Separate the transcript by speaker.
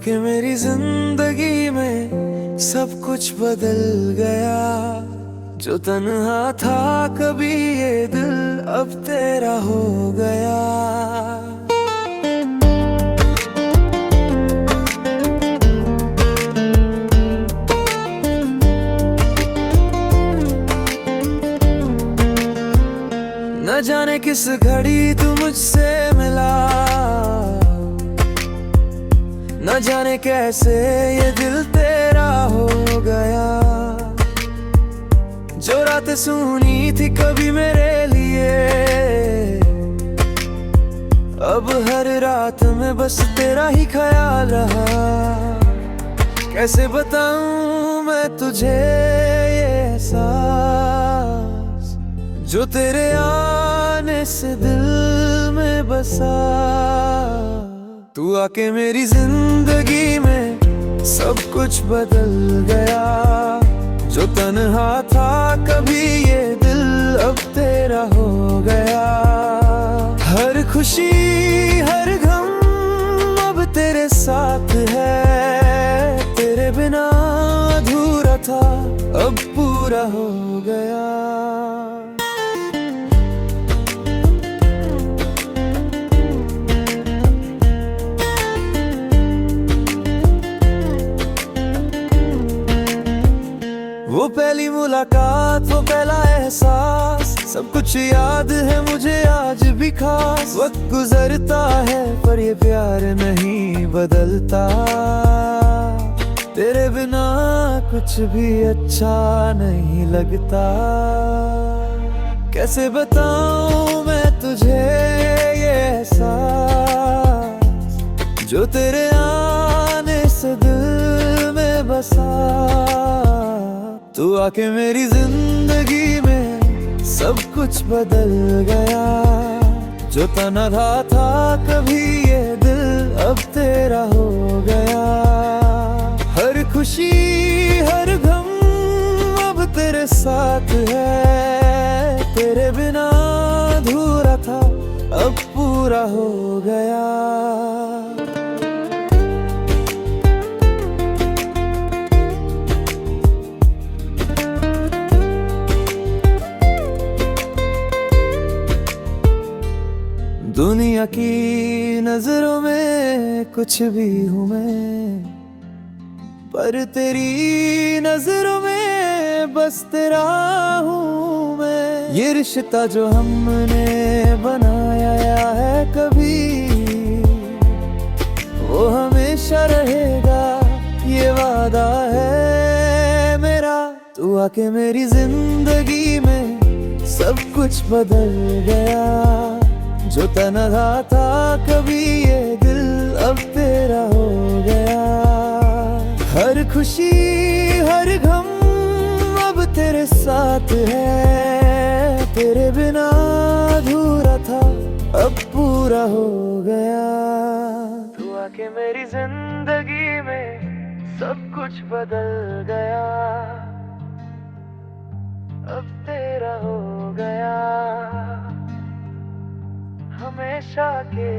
Speaker 1: आके मेरी जिंदगी में सब कुछ बदल गया। जो तन्हा था कभी ये दिल अब तेरा हो गया। न जाने किस घड़ी तू मुझसे मिला, न जाने कैसे ये दिल तेरा हो गया। जो रात सुनी थी कभी मेरे लिए, अब हर रात में बस तेरा ही ख्याल रहा। कैसे बताऊं मैं तुझे ये एहसास, जो तेरे आने से दिल में बसा। तू आके मेरी जिंदगी में सब कुछ बदल गया। जो तन्हा था कभी ये दिल अब तेरा हो गया। हर खुशी हर गम अब तेरे साथ है। तेरे बिना अधूरा था अब पूरा हो गया। वो पहली मुलाकात वो पहला एहसास, सब कुछ याद है मुझे आज भी खास। वक्त गुजरता है पर ये प्यार नहीं बदलता। तेरे बिना कुछ भी अच्छा नहीं लगता। कैसे बताऊं मैं तुझे ये एहसास, जो तेरे आने से दिल में बसा। तू आके मेरी जिंदगी में सब कुछ बदल गया। जो तन्हा था कभी ये दिल अब तेरा हो गया। हर खुशी हर गम अब तेरे साथ है। तेरे बिना अधूरा था अब पूरा हो गया। दुनिया की नजरों में कुछ भी हूँ मैं, पर तेरी नजरों में बस तेरा हूँ मैं। ये रिश्ता जो हमने बनाया है कभी, वो हमेशा रहेगा ये वादा है मेरा। तू आके मेरी जिंदगी में सब कुछ बदल गया। जो तन्हा था कभी ये दिल अब तेरा हो गया। हर खुशी हर गम अब तेरे साथ है। तेरे बिना अधूरा था अब पूरा हो गया। तू आके मेरी जिंदगी में सब कुछ बदल गया। अब तेरा हो गया हमेशा के